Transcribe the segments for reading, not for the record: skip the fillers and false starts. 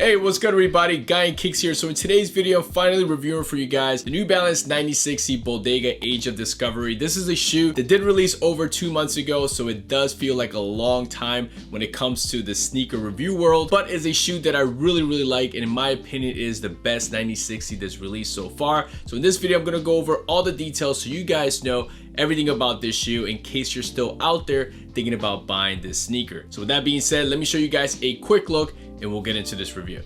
Hey, what's good everybody? Guy and Kicks here. So in today's video, I'm finally reviewing for you guys the New Balance 9060 Bodega Age of Discovery. This is a shoe that did release over 2 months ago, so it does feel like a long time when it comes to the sneaker review world, but is a shoe that I really like, and in my opinion is the best 9060 that's released so far. So in this video, I'm gonna go over all the details so you guys know everything about this shoe in case you're still out there thinking about buying this sneaker. So with that being said, let me show you guys a quick look and we'll get into this review.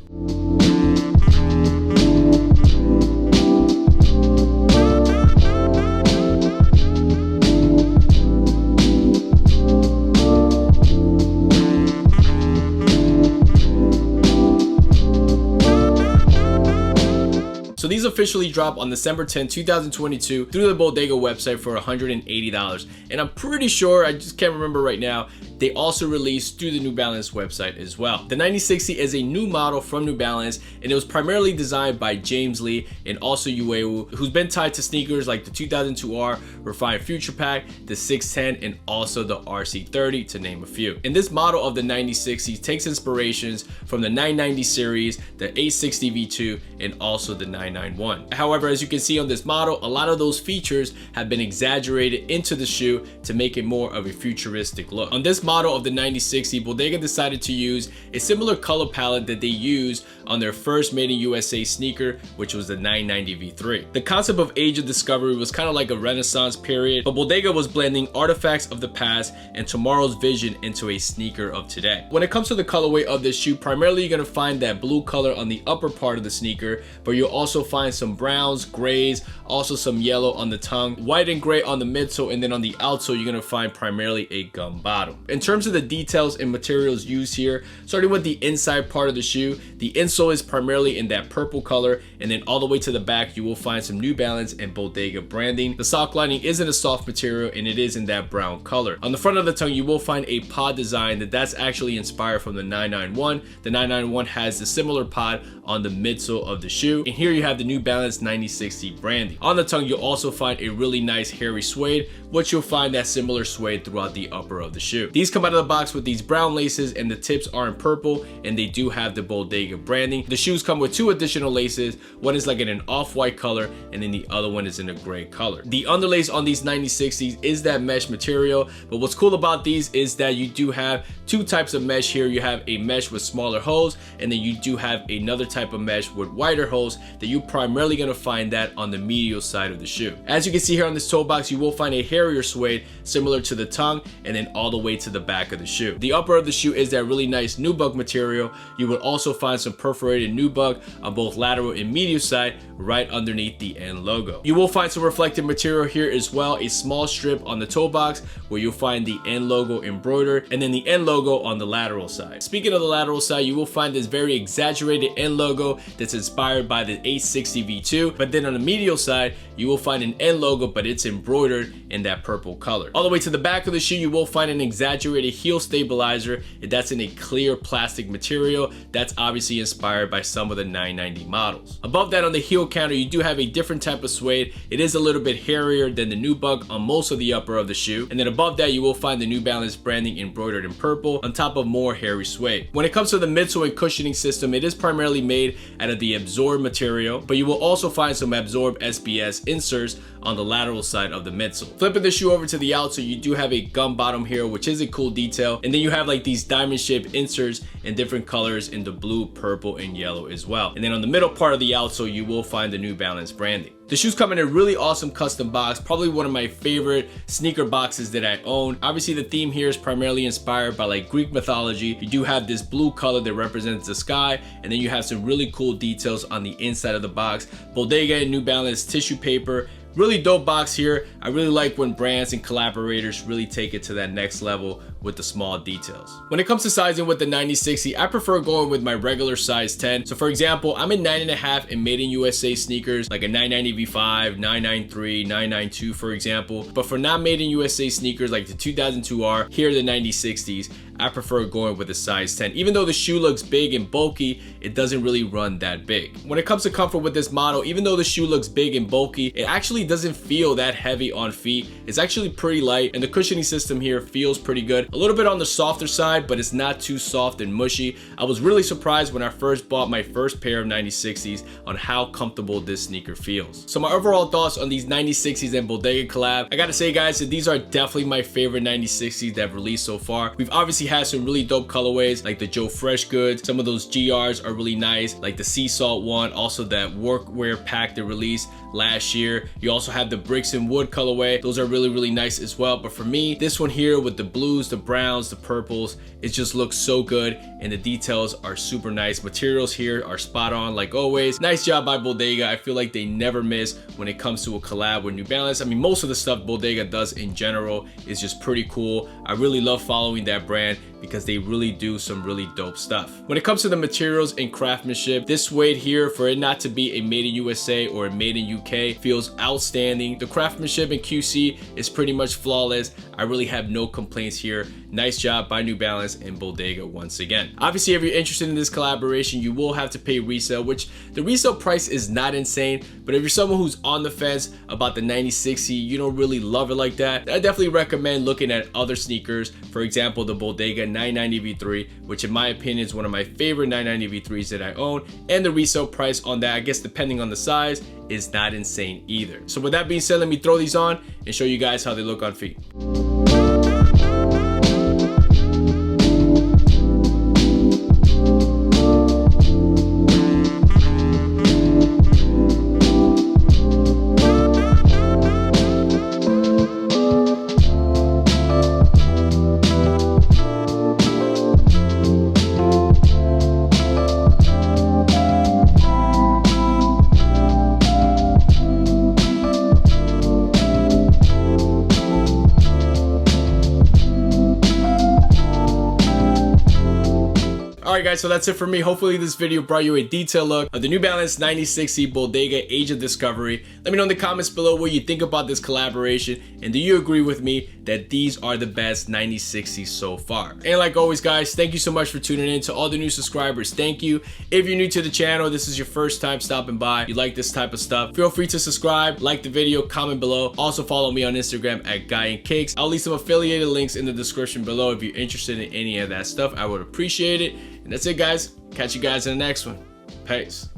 So these officially drop on December 10, 2022 through the Bodega website for $180. And I'm pretty sure, I just can't remember right now, they also released through the New Balance website as well. The 9060 is a new model from New Balance, and it was primarily designed by James Lee and also Uewu, who's been tied to sneakers like the 2002R Refined Future Pack, the 610, and also the RC30, to name a few. And this model of the 9060 takes inspirations from the 990 series, the 860 V2, and also the 991. However, as you can see on this model, a lot of those features have been exaggerated into the shoe to make it more of a futuristic look. On this model of the 9060, Bodega decided to use a similar color palette that they used on their first made in USA sneaker, which was the 990 V3. The concept of Age of Discovery was kind of like a Renaissance period, but Bodega was blending artifacts of the past and tomorrow's vision into a sneaker of today. When it comes to the colorway of this shoe, primarily you're going to find that blue color on the upper part of the sneaker, but you'll also find some browns, grays, also some yellow on the tongue, white and gray on the midsole, and then on the outsole you're going to find primarily a gum bottom. In terms of the details and materials used here, starting with the inside part of the shoe, the insole is primarily in that purple color, and then all the way to the back you will find some New Balance and Bodega branding. The sock lining isn't a soft material and it is in that brown color. On the front of the tongue you will find a pod design that's actually inspired from the 991. The 991 has the similar pod on the midsole of the shoe, and here you have the New Balance 9060 branding. On the tongue you'll also find a really nice hairy suede, which you'll find that similar suede throughout the upper of the shoe. These come out of the box with these brown laces and the tips are in purple, and they do have the Bodega branding. The shoes come with 2 additional laces. One is like in an off-white color and then the other one is in a gray color. The underlace on these 9060s is that mesh material, but what's cool about these is that you do have 2 types of mesh here. You have a mesh with smaller holes, and then you do have another type of mesh with wider holes that you're primarily going to find that on the medial side of the shoe. As you can see here on this toe box, you will find a hairier suede similar to the tongue and then all the way to the back of the shoe. The upper of the shoe is that really nice nubuck material. You will also find some perforated nubuck on both lateral and medial side right underneath the N logo. You will find some reflective material here as well, a small strip on the toe box where you'll find the N logo embroidered, and then the N logo on the lateral side. Speaking of the lateral side, you will find this very exaggerated N logo that's inspired by the 860 V2, but then on the medial side you will find an N logo, but it's embroidered in that purple color. All the way to the back of the shoe you will find an exaggerated heel stabilizer, and that's in a clear plastic material that's obviously inspired by some of the 990 models. Above that on the heel counter you do have a different type of suede. It is a little bit hairier than the nubuck on most of the upper of the shoe, and then above that you will find the New Balance branding embroidered in purple on top of more hairy suede. When it comes to the midsole and cushioning system, it is primarily made out of the Absorb material, but you will also find some Absorb SBS inserts on the lateral side of the midsole. Flipping the shoe over to the outsole, you do have a gum bottom here, which is a cool detail, and then you have like these diamond shaped inserts in different colors in the blue, purple, and yellow as well. And then on the middle part of the outsole you will find the New Balance branding. The shoes come in a really awesome custom box, probably one of my favorite sneaker boxes that I own. Obviously the theme here is primarily inspired by like Greek mythology. You do have this blue color that represents the sky, and then you have some really cool details on the inside of the box. Bodega and New Balance tissue paper. Really dope box here. I really like when brands and collaborators really take it to that next level with the small details. When it comes to sizing with the 9060, I prefer going with my regular size 10. So for example, I'm in 9.5 in made in USA sneakers, like a 990 V5, 993, 992 for example. But for not made in USA sneakers like the 2002R, here are the 9060s. I prefer going with a size 10. Even though the shoe looks big and bulky, it doesn't really run that big. When it comes to comfort with this model, even though the shoe looks big and bulky, it actually doesn't feel that heavy on feet. It's actually pretty light, and the cushioning system here feels pretty good. A little bit on the softer side, but it's not too soft and mushy. I was really surprised when I first bought my first pair of 9060s on how comfortable this sneaker feels. So my overall thoughts on these 9060s and Bodega collab, I gotta say guys, that these are definitely my favorite 9060s that have released so far. We've obviously had some really dope colorways like the Joe Fresh goods. Some of those GRs are really nice, like the Sea Salt one, also that workwear pack they released last year. You also have the Bricks and Wood colorway. Those are really nice as well. But for me, this one here with the blues, the browns, the purples, it just looks so good, and the details are super nice. Materials here are spot on like always. Nice job by Bodega. I feel like they never miss when it comes to a collab with New Balance. I mean, most of the stuff Bodega does in general is just pretty cool. I really love following that brand because they really do some really dope stuff. When it comes to the materials and craftsmanship, this suede here, for it not to be a made in USA or a made in UK, feels outstanding. The craftsmanship in QC is pretty much flawless. I really have no complaints here. Nice job by New Balance and Bodega once again. Obviously, if you're interested in this collaboration, you will have to pay resale, which the resale price is not insane, but if you're someone who's on the fence about the 9060, you don't really love it like that, I definitely recommend looking at other sneakers. For example, the Bodega 990 V3, which in my opinion is one of my favorite 990 V3s that I own, and the resale price on that, I guess depending on the size, is not insane either. So with that being said, let me throw these on and show you guys how they look on feet. Alright guys, so that's it for me. Hopefully this video brought you a detailed look of the New Balance 9060 Bodega Age of Discovery. Let me know in the comments below what you think about this collaboration, and do you agree with me that these are the best 9060s so far? And like always guys, thank you so much for tuning in. To all the new subscribers, thank you. If you're new to the channel, this is your first time stopping by, you like this type of stuff, feel free to subscribe, like the video, comment below. Also follow me on Instagram at Guy and Cakes. I'll leave some affiliated links in the description below if you're interested in any of that stuff. I would appreciate it. And that's it guys. Catch you guys in the next one. Peace.